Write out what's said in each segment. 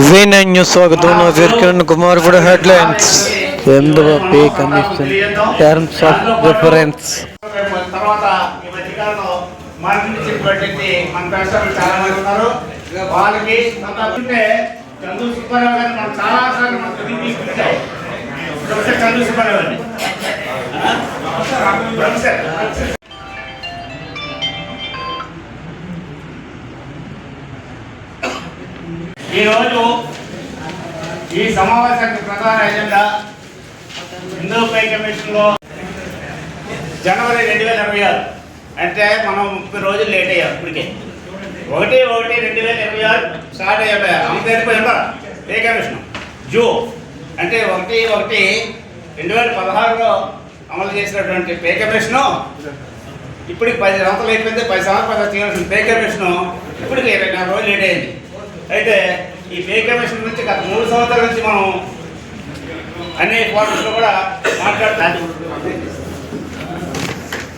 V9 news स्वागत Kiran Kumar good headlines ఎందువ pay commission terms of reference తర్వాత ఈ మధ్యకాలంలో మరణించినటువంటి మన ప్రజలు చాలా మంది ఉన్నారు. వాళ్ళకి అంటే చందు సుబ్బారావు గారిని మనం చాలా సార్లు మనం తీసుకుంటాం. ప్రొఫెసర్ చందు సుబ్బారావు గారిని ప్రొఫెసర్ ఈరోజు ఈ సమావేశానికి ప్రధాన ఎజెండా హిందూ పై కమిషన్లో జనవరి 2026 అంటే మనం 30 రోజులు లేట్ అయ్యాం. ఇప్పటికే 1/1/2026 స్టార్ట్ అయ్యాడు. అంతేపోయి ఉంటారు పే కమిషన్ అంటే 1/1/2016లో అమలు చేసినటువంటి పే కమిషను ఇప్పటికి 10 సంవత్సరాలు అయిపోయింది. 10 సంవత్సరాలు చేయాల్సిన పే కమిషను ఇప్పటికి 24 రోజులు లేట్ అయింది. అయితే ఈ పే కమిషన్ నుంచి గత 3 సంవత్సరాల నుంచి మనం అన్ని ఫార్మ్స్లో కూడా మాట్లాడుతున్నాం.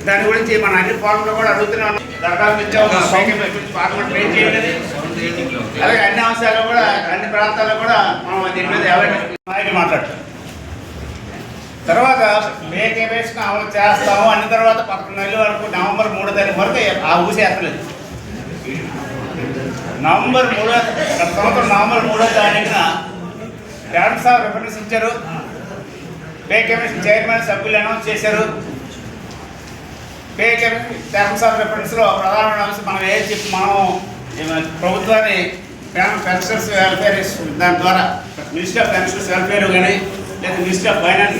దాని గురించి మన అన్ని ఫార్మ్లో కూడా అడుగుతున్నాం. దరఖాస్తు ఇచ్చాము పే కమిషన్ పార్లమెంట్ ట్రైన్ చేయాలని. అలాగే అన్ని అంశాలు కూడా అన్ని ప్రాంతాల్లో కూడా మనం దీని మీద అవేర్నెస్ మాట్లాడతాం. తర్వాత పే కమిషన్ అమలు చేస్తాము అన్న తర్వాత 11 నెలల వరకు నవంబర్ 3వ తారీఖు వరకు ఆ ఊసేస్తలేదు. నవంబర్ 3వ తారీఖున టర్మ్స్ ఆఫ్ రిఫరెన్స్ ఇచ్చారు. పే కమిషన్ చైర్మన్ సభ్యులు అనౌన్స్ చేశారు. పే కమిషన్ టర్మ్స్ ఆఫ్ రిఫరెన్స్లో ప్రధానమైన అంశం మనం ఏం చెప్పి మనం ప్రభుత్వాన్ని పెన్షనర్స్ వెల్ఫేర్ దాని ద్వారా మినిస్టర్ ఆఫ్ పెన్షనర్స్ వెల్ఫేర్ కానీ లేదా మినిస్టర్ ఆఫ్ ఫైనాన్స్